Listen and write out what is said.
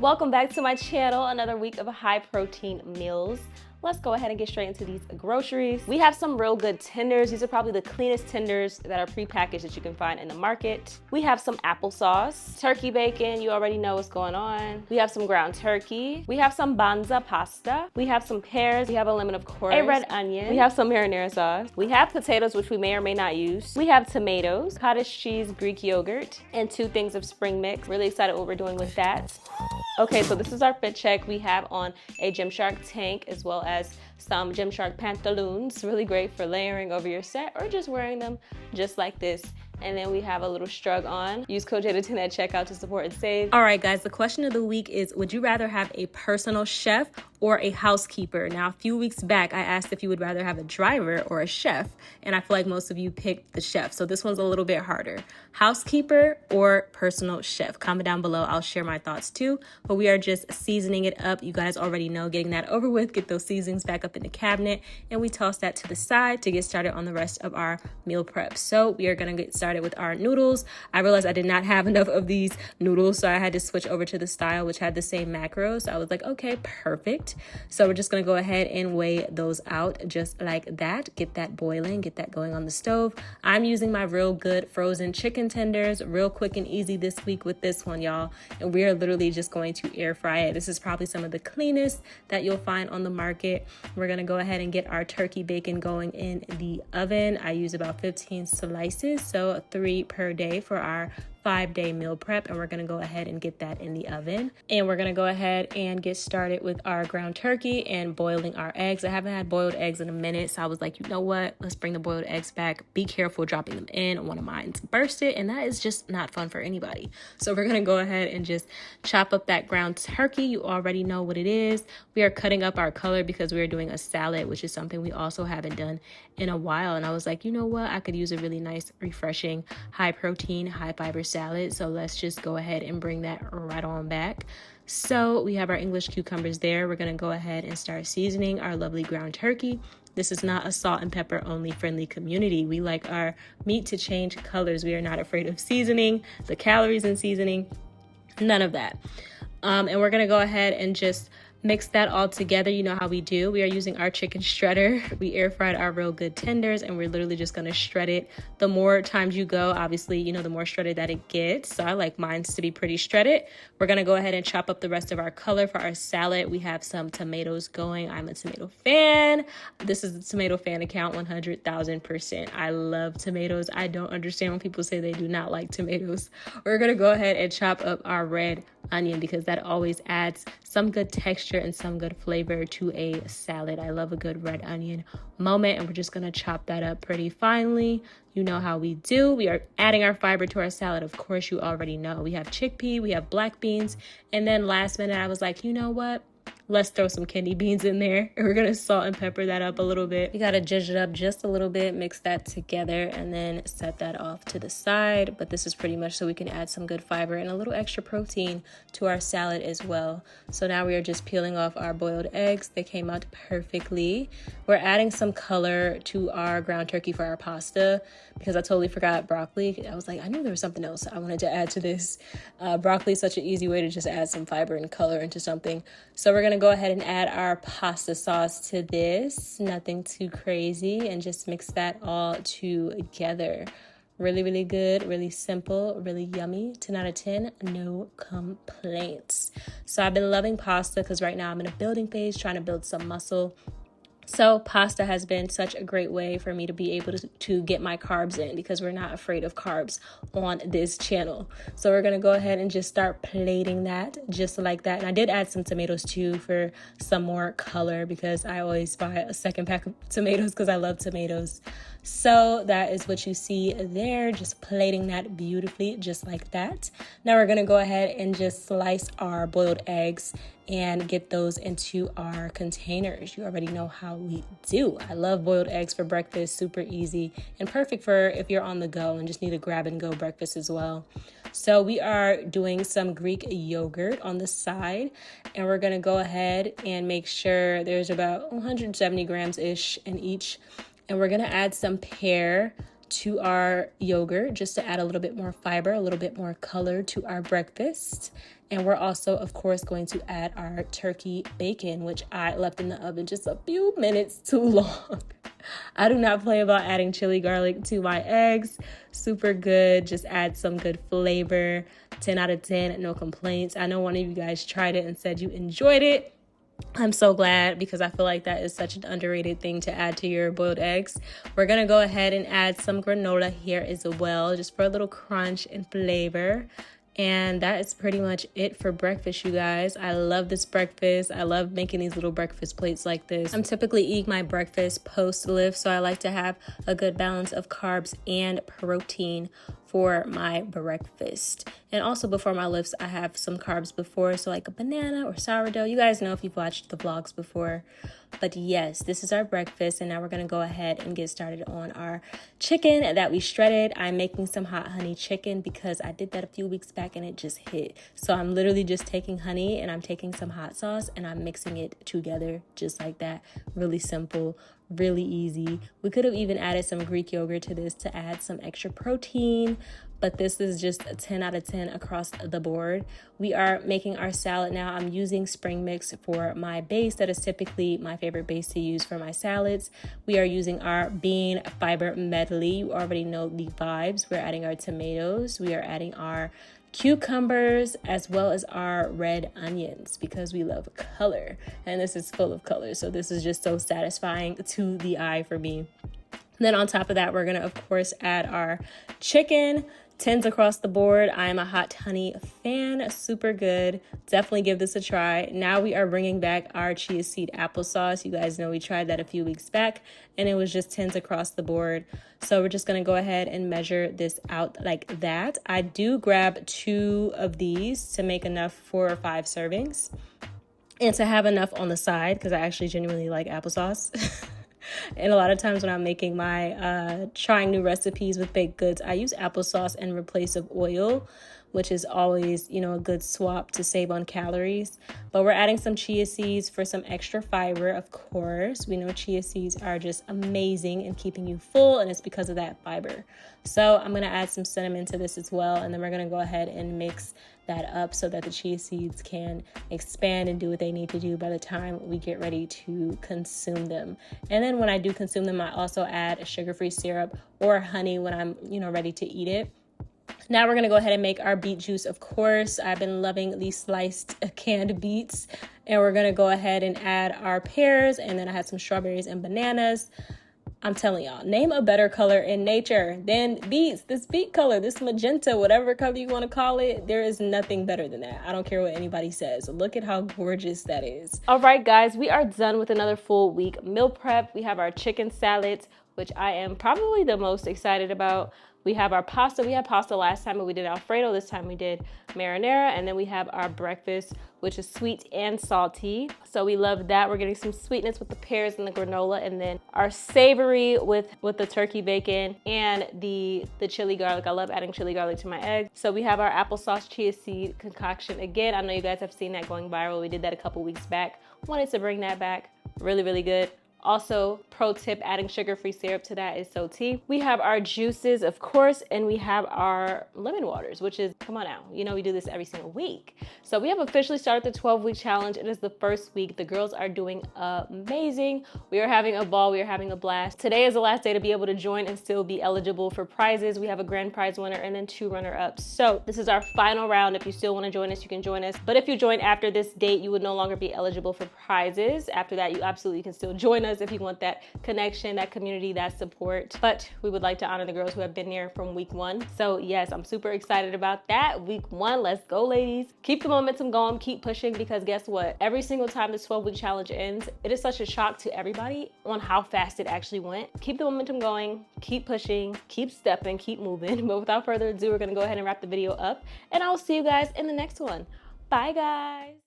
Welcome back to my channel, another week of high protein meals. Let's go ahead and get straight into these groceries. We have some real good tenders. These are probably the cleanest tenders that are prepackaged that you can find in the market. We have some applesauce, turkey bacon, you already know what's going on. We have some ground turkey. We have some banza pasta. We have some pears. We have a lemon, of course. A red onion. We have some marinara sauce. We have potatoes, which we may or may not use. We have tomatoes, cottage cheese, Greek yogurt, and 2 things of spring mix. Really excited what we're doing with that. Okay, so this is our fit check. We have on a Gymshark tank as well as some Gymshark pantaloons. Really great for layering over your set or just wearing them just like this. And then we have a little strug on. Use code Jada10 at checkout to support and save. All right, guys, the question of the week is, would you rather have a personal chef or a housekeeper? Now, a few weeks back, I asked if you would rather have a driver or a chef, and I feel like most of you picked the chef. So this one's a little bit harder. Housekeeper or personal chef? Comment down below. I'll share my thoughts too, but we are just seasoning it up. You guys already know, getting that over with, get those seasonings back up in the cabinet, and we toss that to the side to get started on the rest of our meal prep. So we are gonna get started with our noodles. I realized I did not have enough of these noodles, so I had to switch over to the style which had the same macros. I was like, okay, perfect. So we're just gonna go ahead and weigh those out just like that. Get that boiling, get that going on the stove. I'm using my Real Good frozen chicken tenders, real quick and easy this week with this one, y'all. And we are literally just going to air fry it. This is probably some of the cleanest that you'll find on the market. We're gonna go ahead and get our turkey bacon going in the oven. I use about 15 slices, so 3 per day for our 5-day meal prep, and we're gonna go ahead and get that in the oven. And we're gonna go ahead and get started with our ground turkey and boiling our eggs. I haven't had boiled eggs in a minute, so I was like, you know what? Let's bring the boiled eggs back. Be careful dropping them in. One of mine's bursted, and that is just not fun for anybody. So we're gonna go ahead and just chop up that ground turkey. You already know what it is. We are cutting up our color because we are doing a salad, which is something we also haven't done in a while. And I was like, you know what? I could use a really nice, refreshing, high protein, high fiber salad. So let's just go ahead and bring that right on back. So we have our English cucumbers there. We're going to go ahead and start seasoning our lovely ground turkey. This is not a salt and pepper only friendly community. We like our meat to change colors. We are not afraid of seasoning, the calories in seasoning, none of that. And we're going to go ahead and just mix that all together. You know how we do. We are using our chicken shredder. We air fried our Real Good tenders, and we're literally just going to shred it. The more times you go, obviously, you know, the more shredded that it gets. So I like mine to be pretty shredded. We're going to go ahead and chop up the rest of our color for our salad. We have some tomatoes going. I'm a tomato fan. This is the tomato fan account 100,000%. I love tomatoes. I don't understand when people say they do not like tomatoes. We're going to go ahead and chop up our red onion because that always adds some good texture and some good flavor to a salad. I love a good red onion moment, and we're just gonna chop that up pretty finely. You know how we do. We are adding our fiber to our salad. Of course, you already know. We have chickpea, we have black beans, and then last minute I was like, you know what? Let's throw some kidney beans in there, and we're gonna salt and pepper that up a little bit. You gotta zhuzh it up just a little bit, mix that together, and then set that off to the side. But this is pretty much so we can add some good fiber and a little extra protein to our salad as well. So now we are just peeling off our boiled eggs. They came out perfectly. We're adding some color to our ground turkey for our pasta because I totally forgot broccoli. I was like, I knew there was something else I wanted to add to this. Broccoli is such an easy way to just add some fiber and color into something. So we're gonna go ahead and add our pasta sauce to this. Nothing too crazy, and just mix that all together. Really, really good, really simple, really yummy. 10 out of 10, no complaints. So I've been loving pasta because right now I'm in a building phase, trying to build some muscle. So pasta has been such a great way for me to be able to get my carbs in because we're not afraid of carbs on this channel. So we're going to go ahead and just start plating that just like that. And I did add some tomatoes too for some more color because I always buy a second pack of tomatoes because I love tomatoes. So that is what you see there, just plating that beautifully just like that. Now we're going to go ahead and just slice our boiled eggs and get those into our containers. You already know how we do. I love boiled eggs for breakfast, super easy and perfect for if you're on the go and just need a grab and go breakfast as well. So we are doing some Greek yogurt on the side, and we're gonna go ahead and make sure there's about 170 grams ish in each. And we're gonna add some pear to our yogurt just to add a little bit more fiber, a little bit more color to our breakfast. And we're also, of course, going to add our turkey bacon, which I left in the oven just a few minutes too long. I do not play about adding chili garlic to my eggs. Super good. Just add some good flavor. 10 out of 10, no complaints. I know one of you guys tried it and said you enjoyed it. I'm so glad, because I feel like that is such an underrated thing to add to your boiled eggs. We're going to go ahead and add some granola here as well, just for a little crunch and flavor. And that is pretty much it for breakfast, you guys. I love this breakfast. I love making these little breakfast plates like this. I'm typically eating my breakfast post-lift, so I like to have a good balance of carbs and protein for my breakfast. And also before my lifts, I have some carbs before, so like a banana or sourdough. You guys know if you've watched the vlogs before. But yes, this is our breakfast, and now we're gonna go ahead and get started on our chicken that we shredded. I'm making some hot honey chicken because I did that a few weeks back and it just hit. So I'm literally just taking honey and I'm taking some hot sauce and I'm mixing it together just like that. Really simple, really easy. We could have even added some Greek yogurt to this to add some extra protein, but this is just a 10 out of 10 across the board. We are making our salad now. I'm using spring mix for my base. That is typically my favorite base to use for my salads. We are using our bean fiber medley. You already know the vibes. We're adding our tomatoes. We are adding our cucumbers as well as our red onions because we love color, and this is full of color, so this is just so satisfying to the eye for me. Then on top of that, we're gonna of course add our chicken. 10s across the board. I am a hot honey fan. Super good. Definitely give this a try. Now we are bringing back our chia seed applesauce. You guys know we tried that a few weeks back and it was just 10s across the board. So we're just going to go ahead and measure this out like that. I do grab 2 of these to make enough 4 or 5 servings and to have enough on the side because I actually genuinely like applesauce. And a lot of times when I'm making my trying new recipes with baked goods, I use applesauce in replace of oil, which is always, you know, a good swap to save on calories. But we're adding some chia seeds for some extra fiber, of course. We know chia seeds are just amazing in keeping you full, and it's because of that fiber. So I'm going to add some cinnamon to this as well, and then we're going to go ahead and mix that up so that the chia seeds can expand and do what they need to do by the time we get ready to consume them. And then when I do consume them, I also add a sugar-free syrup or honey when I'm, you know, ready to eat it. Now we're gonna go ahead and make our beet juice, of course. I've been loving these sliced canned beets, and we're gonna go ahead and add our pears, and then I had some strawberries and bananas. I'm telling y'all, name a better color in nature than beets. This beet color, this magenta, whatever color you want to call it, there is nothing better than that. I don't care what anybody says. Look at how gorgeous that is. All right, guys, we are done with another full week meal prep. We have our chicken salads, which I am probably the most excited about. We have our pasta. We had pasta last time, but we did Alfredo. This time we did marinara. And then we have our breakfast, which is sweet and salty. So we love that. We're getting some sweetness with the pears and the granola. And then our savory with the turkey bacon and the chili garlic. I love adding chili garlic to my eggs. So we have our applesauce chia seed concoction. Again, I know you guys have seen that going viral. We did that a couple weeks back. Wanted to bring that back. Really, really good. Also, pro tip, adding sugar-free syrup to that is so tea. We have our juices, of course, and we have our lemon waters, which is, come on now, you know we do this every single week. So we have officially started the 12-week challenge. It is the first week. The girls are doing amazing. We are having a ball. We are having a blast. Today is the last day to be able to join and still be eligible for prizes. We have a grand prize winner and then 2 runner-ups. So this is our final round. If you still want to join us, you can join us. But if you join after this date, you would no longer be eligible for prizes. After that, you absolutely can still join us if you want that connection, that community, that support. But we would like to honor the girls who have been here from week 1. So yes, I'm super excited about that. Week 1, let's go, ladies. Keep the momentum going, keep pushing, because guess what? Every single time this 12-week challenge ends, it is such a shock to everybody on how fast it actually went. Keep the momentum going, keep pushing, keep stepping, keep moving. But without further ado, we're gonna go ahead and wrap the video up, and I'll see you guys in the next one. Bye, guys.